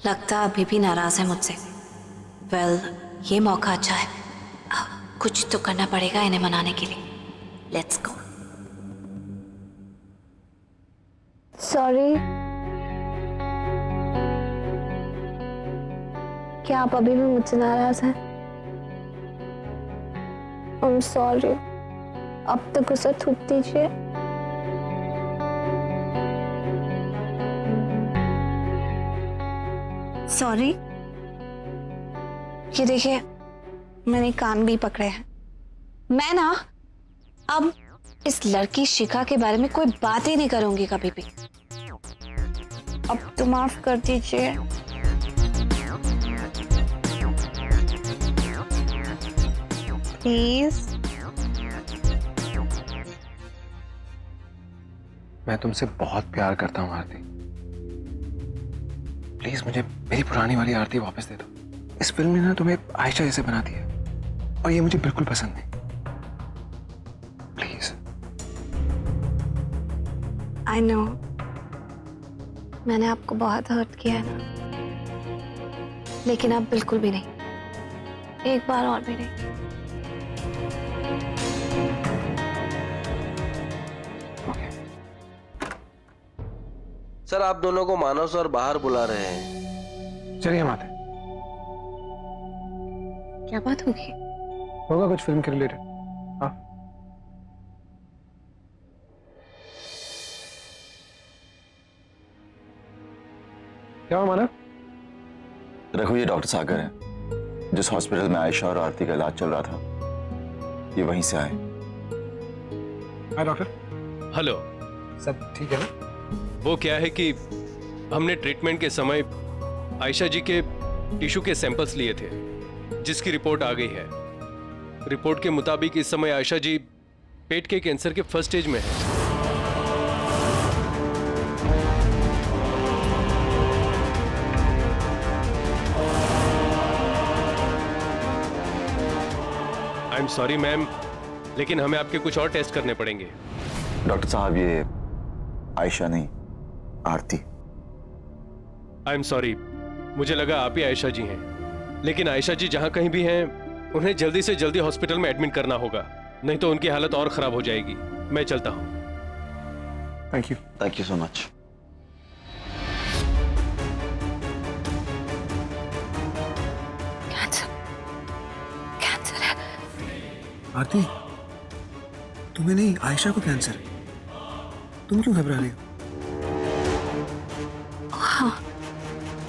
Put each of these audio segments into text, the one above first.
लगता अभी भी नाराज है मुझसे। वेल, ये मौका अच्छा है, कुछ तो करना पड़ेगा इन्हें मनाने के लिए। Let's go. सॉरी, क्या आप अभी भी मुझसे नाराज हैं? आई एम सॉरी, अब तक गुस्सा थूक दीजिए। सॉरी, ये देखिए मैंने कान भी पकड़े हैं। मैं ना अब इस लड़की शिखा के बारे में कोई बात ही नहीं करूंगी कभी भी। अब तो माफ कर दीजिए। प्लीज। मैं तुमसे बहुत प्यार करता हूँ आरती। प्लीज मुझे मेरी पुरानी वाली आरती वापस दे दो। इस फिल्म ने ना तुम्हें आयशा जैसे बना दिया और ये मुझे बिल्कुल पसंद नहीं। प्लीज। आई नो, मैंने आपको बहुत हर्ट किया है ना, लेकिन अब बिल्कुल भी नहीं, एक बार और भी नहीं। सर, आप दोनों को मानव सर बाहर बुला रहे हैं। चलिए हम आते। क्या बात होगी? होगा कुछ फिल्म के रिलेटेड। हाँ, क्या हुआ मानव? रघु, ये डॉक्टर सागर है। जिस हॉस्पिटल में आयशा और आरती का इलाज चल रहा था, ये वहीं से आए। हाय डॉक्टर। हेलो। सब ठीक है ना? वो क्या है कि हमने ट्रीटमेंट के समय आयशा जी के टिश्यू के सैंपल्स लिए थे, जिसकी रिपोर्ट आ गई है। रिपोर्ट के मुताबिक इस समय आयशा जी पेट के कैंसर के फर्स्ट स्टेज में है। आई एम सॉरी मैम, लेकिन हमें आपके कुछ और टेस्ट करने पड़ेंगे। डॉक्टर साहब, ये आयशा नहीं, आरती। आई एम सॉरी, मुझे लगा आप ही आयशा जी हैं। लेकिन आयशा जी जहां कहीं भी हैं, उन्हें जल्दी से जल्दी हॉस्पिटल में एडमिट करना होगा, नहीं तो उनकी हालत और खराब हो जाएगी। मैं चलता हूं। Thank you. Thank you so much. Cancer है। आरती, तुम्हें नहीं, आयशा को कैंसर है। तुम क्यों घबरा रही हो? हाँ,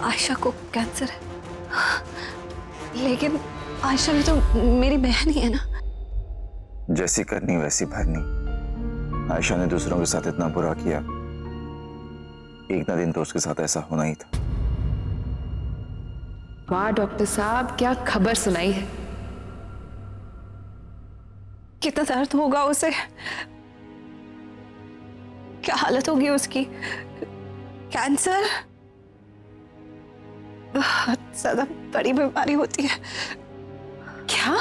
आयशा को कैंसर है, लेकिन आयशा भी तो मेरी बहन ही है ना। जैसी करनी वैसी भरनी। आयशा ने दूसरों के साथ इतना बुरा किया, एक ना दिन तो उसके साथ ऐसा होना ही था। वाह डॉक्टर साहब, क्या खबर सुनाई है। कितना दर्द होगा उसे, क्या हालत होगी उसकी। कैंसर बहुत ज्यादा बड़ी बीमारी होती है। क्या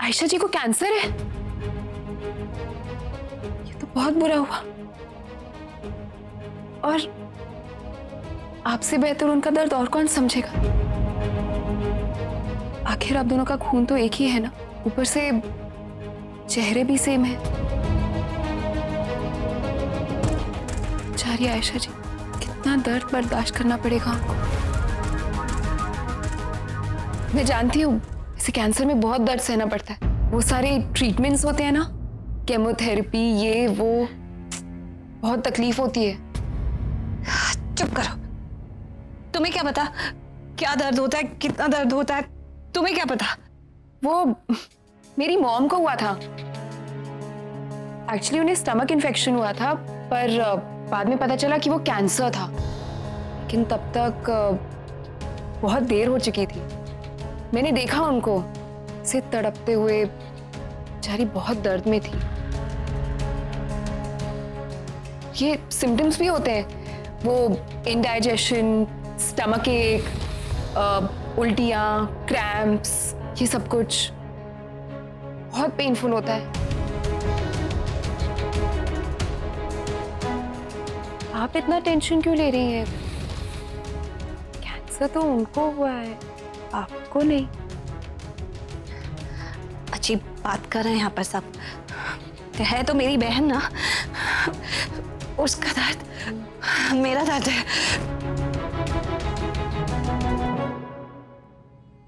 आयशा जी को कैंसर है? ये तो बहुत बुरा हुआ। और आपसे बेहतर उनका दर्द और कौन समझेगा। आखिर आप दोनों का खून तो एक ही है ना, ऊपर से चेहरे भी सेम है। बेचारी आयशा जी, कितना दर्द बर्दाश्त करना पड़ेगा आपको। मैं जानती हूँ इसे कैंसर में बहुत दर्द सहना पड़ता है। वो सारे ट्रीटमेंट्स होते हैं ना, केमोथेरेपी, ये वो, बहुत तकलीफ होती है। चुप करो, तुम्हें क्या पता क्या दर्द होता है, कितना दर्द होता है, तुम्हें क्या पता। वो मेरी मॉम को हुआ था। एक्चुअली उन्हें स्टमक इन्फेक्शन हुआ था, पर बाद में पता चला कि वो कैंसर था। लेकिन तब तक बहुत देर हो चुकी थी। मैंने देखा उनको से तड़पते हुए, बेचारी बहुत दर्द में थी। ये सिम्टम्स भी होते हैं, वो इंडाइजेशन, स्टमक एक, उल्टियाँ, क्रैम्प्स, ये सब कुछ बहुत पेनफुल होता है। आप इतना टेंशन क्यों ले रही हैं? कैंसर तो उनको हुआ है, आपको नहीं। अजीब बात कर रहे हैं यहाँ पर सब। है तो मेरी बहन ना, उसका दर्द मेरा दर्द है।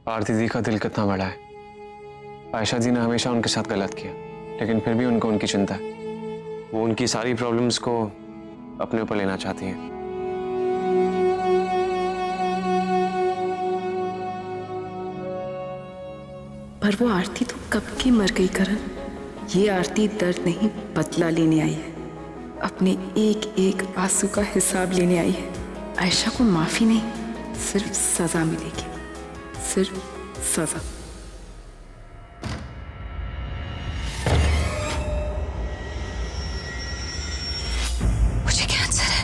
आरती दी का दिल कितना बड़ा है। आयशा जी ने हमेशा उनके साथ गलत किया, लेकिन फिर भी उनको उनकी चिंता है। वो उनकी सारी प्रॉब्लम्स को अपने ऊपर लेना चाहती हैं। पर वो आरती तो कब की मर गई करण। ये आरती दर्द नहीं बदला लेने आई है, अपने एक एक आंसू का हिसाब लेने आई है। आयशा को माफी नहीं, सिर्फ सजा मिलेगी, सिर्फ सजा। मुझे कैंसर है।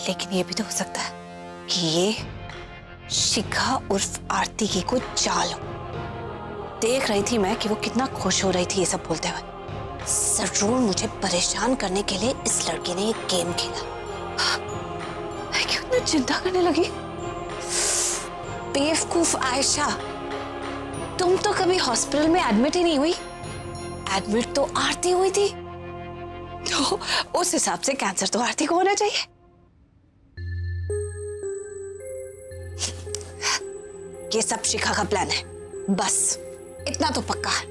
लेकिन ये भी तो हो सकता है कि ये शिखा उर्फ आरती की कोई चाल हो। देख रही थी मैं कि वो कितना खुश हो रही थी ये सब बोलते हुए। जरूर मुझे परेशान करने के लिए इस लड़की ने ये गेम खेला। मैं क्यों इतना चिंता करने लगी? बेवकूफ आयशा, तुम तो कभी हॉस्पिटल में एडमिट ही नहीं हुई। एडमिट तो आरती हुई थी, तो उस हिसाब से कैंसर तो आरती को होना चाहिए। ये सब शिखा का प्लान है, बस इतना तो पक्का है।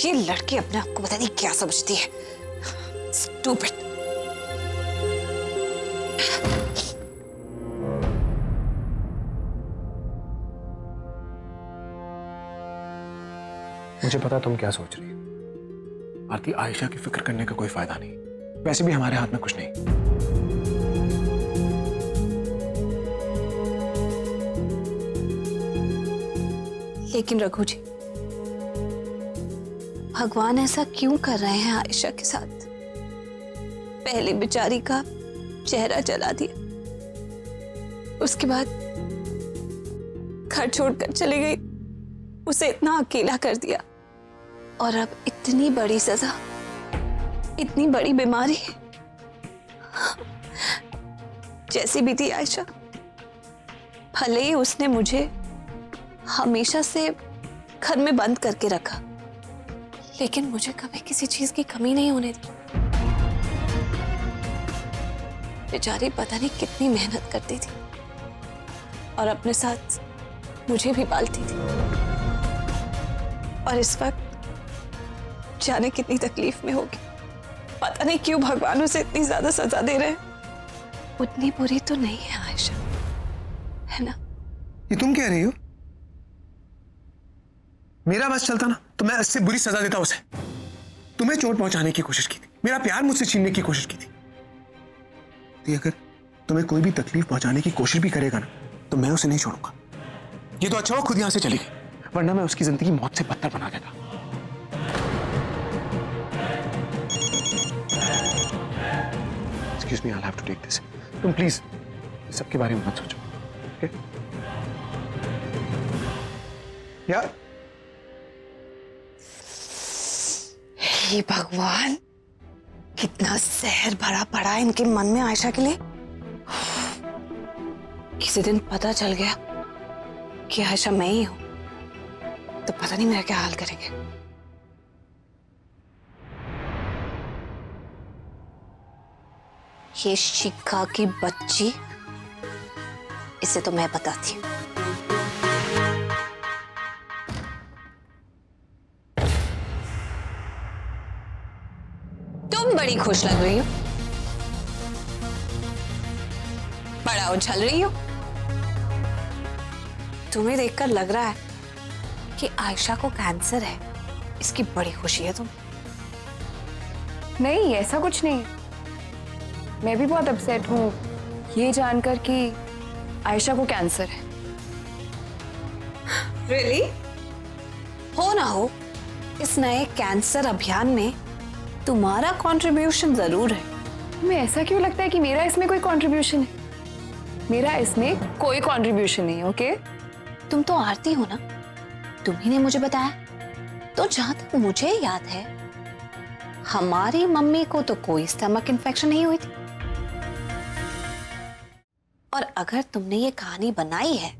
ये लड़की अपने आप को पता नहीं क्या समझती है। स्टूपिड। मुझे पता तुम क्या सोच रही हो। आरती, आयशा की फिक्र करने का कोई फायदा नहीं, वैसे भी हमारे हाथ में कुछ नहीं। लेकिन रघु जी, भगवान ऐसा क्यों कर रहे हैं आयशा के साथ? पहले बेचारी का चेहरा जला दिया, उसके बाद घर छोड़कर चली गई, उसे इतना अकेला कर दिया, और अब इतनी बड़ी सजा, इतनी बड़ी बीमारी। जैसी भी थी आयशा, भले ही उसने मुझे हमेशा से घर में बंद करके रखा, लेकिन मुझे कभी किसी चीज की कमी नहीं होने दी। बेचारी पता नहीं कितनी मेहनत करती थी और अपने साथ मुझे भी पालती थी, और इस वक्त जाने कितनी तकलीफ में होगी। पता नहीं क्यों भगवान उसे इतनी ज्यादा सजा दे रहे हैं। उतनी बुरी तो नहीं है आयशा, है ना? ये तुम कह रही हो? मेरा बस चलता ना तो मैं इससे बुरी सजा देता उसे। तुम्हें चोट पहुंचाने की कोशिश की थी, मेरा प्यार मुझसे छीनने की कोशिश की थी। तो अगर तुम्हें कोई भी तकलीफ पहुंचाने की कोशिश भी करेगा ना, तो मैं उसे नहीं छोड़ूंगा। ये तो अच्छा हो खुद यहां से चली गई, वरना मैं उसकी जिंदगी मौत से बदतर बना देता। Excuse me, I'll have to take this. तुम प्लीज सबके बारे में मत सोचो, ओके? यार, हे भगवान, कितना जहर भरा पड़ा है इनके मन में आयशा के लिए। किसी दिन पता चल गया कि आयशा मैं ही हूं, तो पता नहीं मेरा क्या हाल करेंगे। ये शिखा की बच्ची, इसे तो मैं बताती हूँ। तुम बड़ी खुश लग रही हो, बड़ा उछल रही हो। तुम्हें देखकर लग रहा है कि आयशा को कैंसर है, इसकी बड़ी खुशी है तुम्हें। नहीं, ऐसा कुछ नहीं। मैं भी बहुत अपसेट हूँ ये जानकर कि आयशा को कैंसर है। Really? हो ना हो, इस नए कैंसर अभियान में तुम्हारा कंट्रीब्यूशन जरूर है। तुम्हें ऐसा क्यों लगता है कि मेरा इसमें कोई कंट्रीब्यूशन है? मेरा इसमें कोई कंट्रीब्यूशन नहीं, ओके? तुम तो आरती हो ना, तुम्ही ने मुझे बताया, तो जहां तक मुझे याद है हमारी मम्मी को तो कोई स्टमक इन्फेक्शन नहीं हुई थी। और अगर तुमने ये कहानी बनाई है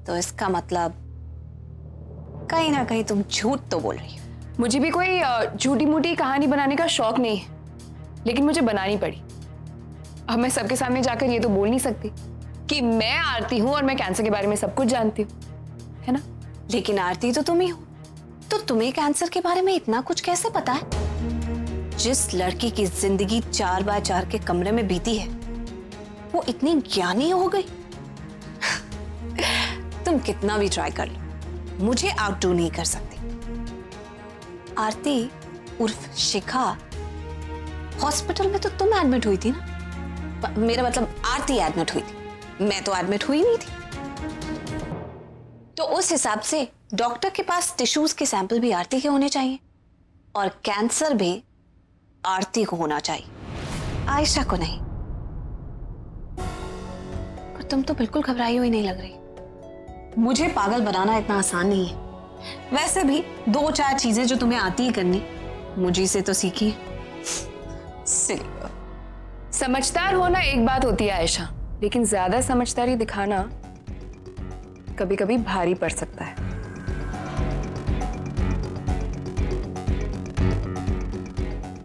तो इसका मतलब कहीं ना कहीं तुम झूठ तो बोल रही हो। मुझे भी कोई झूठी मूठी कहानी बनाने का शौक नहीं है, लेकिन मुझे बनानी पड़ी। अब मैं सबके सामने जाकर ये तो बोल नहीं सकती कि मैं आरती हूं और मैं कैंसर के बारे में सब कुछ जानती हूँ, है ना? लेकिन आरती तो तुम ही हो, तो तुम्हें कैंसर के बारे में इतना कुछ कैसे पता है? जिस लड़की की जिंदगी 4x4 के कमरे में बीती है वो इतनी ज्ञानी हो गई। तुम कितना भी ट्राई कर लो, मुझे आउटडू नहीं कर सकती। आरती उर्फ शिखा, हॉस्पिटल में तो तुम एडमिट हुई थी ना? मेरा मतलब आरती एडमिट हुई थी, मैं तो एडमिट हुई नहीं थी। तो उस हिसाब से डॉक्टर के पास टिश्यूज के सैंपल भी आरती के होने चाहिए और कैंसर भी आरती को होना चाहिए, आयशा को नहीं। पर तुम तो बिल्कुल घबराई हुई नहीं लग रही। मुझे पागल बनाना इतना आसान नहीं है। वैसे भी 2-4 चीजें जो तुम्हें आती ही करनी, मुझे से तो सीखी। समझदार होना एक बात होती है आयशा, लेकिन ज्यादा समझदारी दिखाना कभी कभी भारी पड़ सकता है।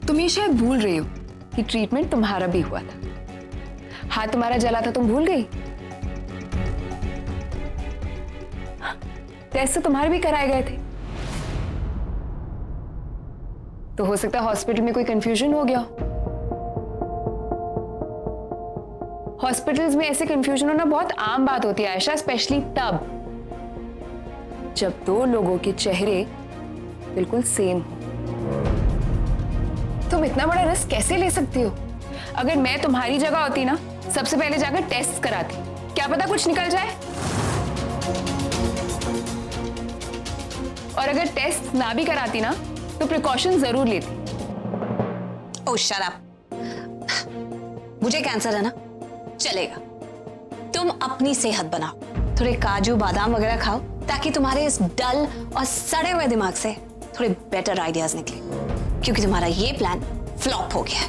तुम ये शायद भूल रही हो कि ट्रीटमेंट तुम्हारा भी हुआ था। हाथ तुम्हारा जला था, तुम भूल गई? टेस्ट तो तुम्हारे भी कराए गए थे। तो हो सकता है हॉस्पिटल में कोई कंफ्यूजन हो गया। हॉस्पिटल्स में ऐसे कंफ्यूजन होना बहुत आम बात होती है आयशा, स्पेशली तब जब 2 लोगों के चेहरे बिल्कुल सेम हो। तुम इतना बड़ा रिस्क कैसे ले सकती हो? अगर मैं तुम्हारी जगह होती ना, सबसे पहले जाकर टेस्ट कराती। क्या पता कुछ निकल जाए। और अगर टेस्ट ना भी कराती ना, तो प्रिकॉशन जरूर लेती। ओह शट अप। मुझे कैंसर है ना, चलेगा। तुम अपनी सेहत बनाओ, थोड़े काजू बादाम वगैरह खाओ, ताकि तुम्हारे इस डल और सड़े हुए दिमाग से थोड़े बेटर आइडियाज निकले, क्योंकि तुम्हारा ये प्लान फ्लॉप हो गया है।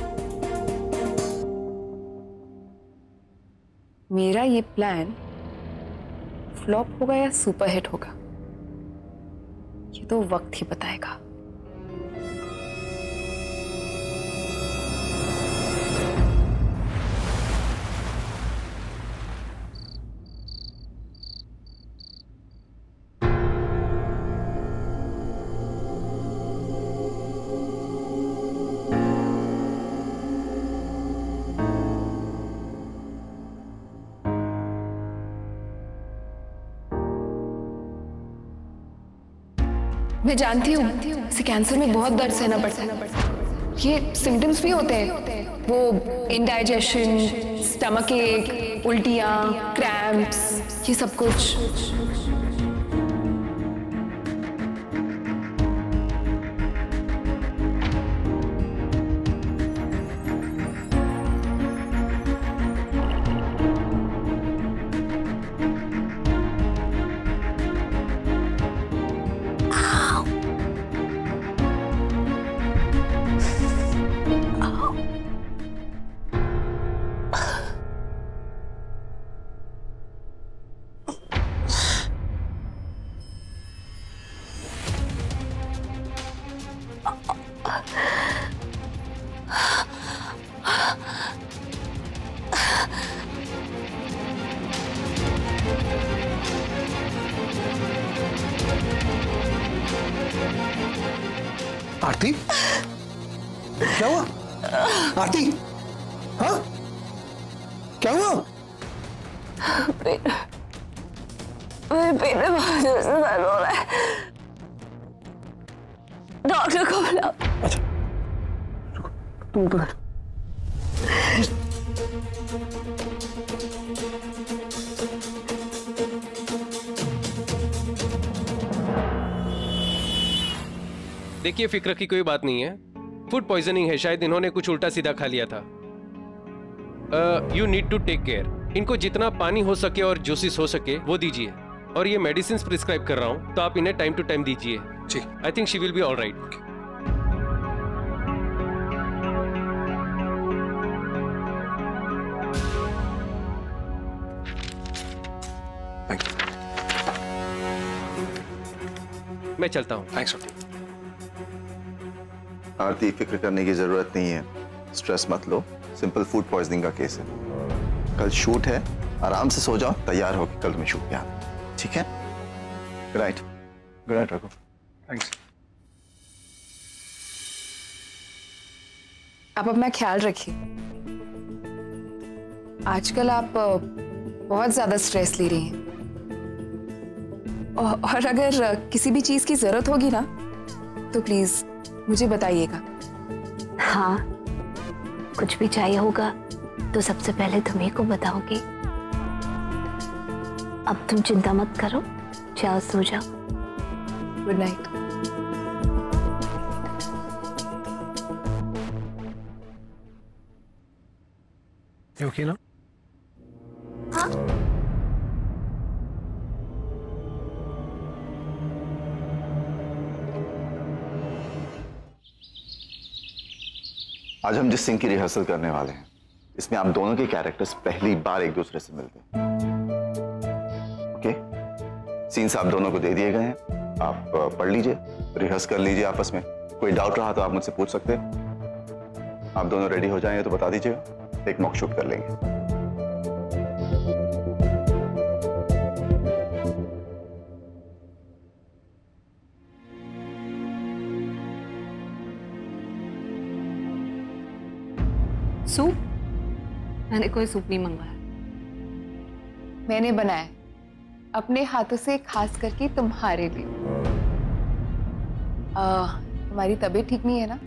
मेरा ये प्लान फ्लॉप होगा या सुपरहिट होगा, ये तो वक्त ही बताएगा। मैं जानती हूँ इसे कैंसर में बहुत दर्द सहना पड़ता है। ये सिम्टम्स भी होते हैं, वो इंडाइजेशन, स्टमक एक, उल्टियाँ, क्रैम्प्स, ये सब कुछ। आरती, क्या हुआ? आरती, हाँ? क्या हुआ? मेरे पेट में बहुत जोर से दर्द हो रहा है, डॉक्टर को बुलाओ। अच्छा, तुम ऊपर बैठो। देखिए, फिक्र की कोई बात नहीं है। फूड पॉइजनिंग है, शायद इन्होंने कुछ उल्टा सीधा खा लिया था। You need to take care. इनको जितना पानी हो सके और जूसेस हो सके वो दीजिए। और ये मेडिसिन प्रिस्क्राइब कर रहा हूँ, तो आप इन्हें टाइम टू टाइम दीजिए। जी। I think she will be all right. मैं चलता हूँ। Thanks doctor. आरती, फिक्र करने की जरूरत नहीं है, स्ट्रेस मत लो, सिंपल फूड पॉइजनिंग का केस है। कल शूट है, आराम से सो जाओ, तैयार होकर कल तुम्हें शूट पे आना, ठीक है? Good night. Good night Raghu. Thanks. आप अपना ख्याल रखिए। आजकल आप बहुत ज्यादा स्ट्रेस ले रही हैं, और अगर किसी भी चीज की जरूरत होगी ना तो प्लीज मुझे बताइएगा। हाँ, कुछ भी चाहिए होगा तो सबसे पहले तुम्ही को बताओगी। अब तुम चिंता मत करो, जाओ सो जाओ। Good night. You okay now? हाँ। आज हम जिस सीन की रिहर्सल करने वाले हैं, इसमें आप दोनों के कैरेक्टर्स पहली बार एक दूसरे से मिलते हैं। ओके? सीन्स आप दोनों को दे दिए गए हैं, आप पढ़ लीजिए, रिहर्स कर लीजिए आपस में। कोई डाउट रहा तो आप मुझसे पूछ सकते हैं। आप दोनों रेडी हो जाएंगे तो बता दीजिएगा, एक मॉक शूट कर लेंगे। सूप? मैंने कोई सूप नहीं मंगवाया। मैंने बनाया अपने हाथों से, खास करके तुम्हारे लिए। तुम्हारी तबीयत ठीक नहीं है ना,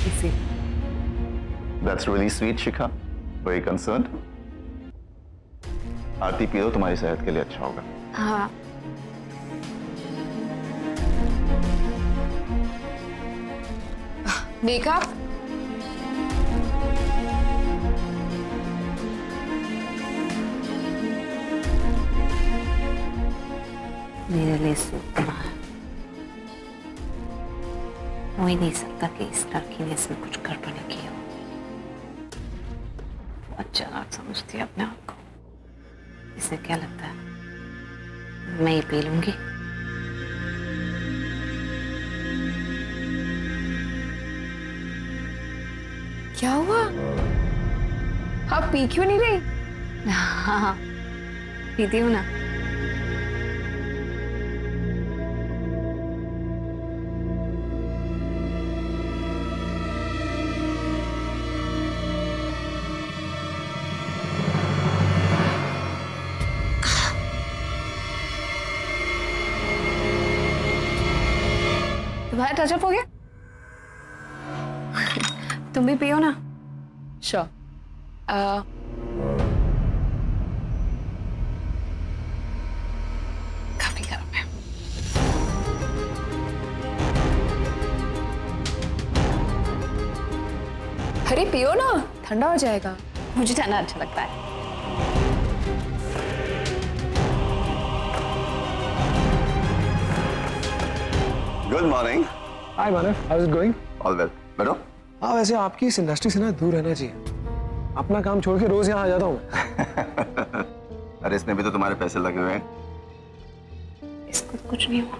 इसीलिए। That's really sweet, Shikha. Very concerned. Aarti पी लो, तुम्हारी सेहत के लिए अच्छा होगा। हाँ। मेकअप? मेरे लिए सूप बना है। हो ही नहीं सकता कि इस लड़की ने इसमें कुछ गड़बड़ की हो। अच्छा समझती है अपने आप को। इसे क्या लगता है मैं ये पी लूंगी? क्या हुआ? आप पी क्यों नहीं रही? हाँ, पीती हूँ ना। तुम्हारा टचअप हो गया? तुम भी पियो ना। श्योर। काफी गर्म है। अरे पियो ना, ठंडा हो जाएगा। मुझे ठंडा अच्छा लगता है। Good morning. Hi Manav, how is it going? All well. बैठो। हाँ, वैसे आपकी इस इंडस्ट्री से ना दूर रहना चाहिए। अपना काम छोड़ के रोज यहाँ आ जाता हूँ मैं। अरे इसमें भी तो तुम्हारे पैसे लगे हुए हैं। इसको कुछ नहीं हुआ।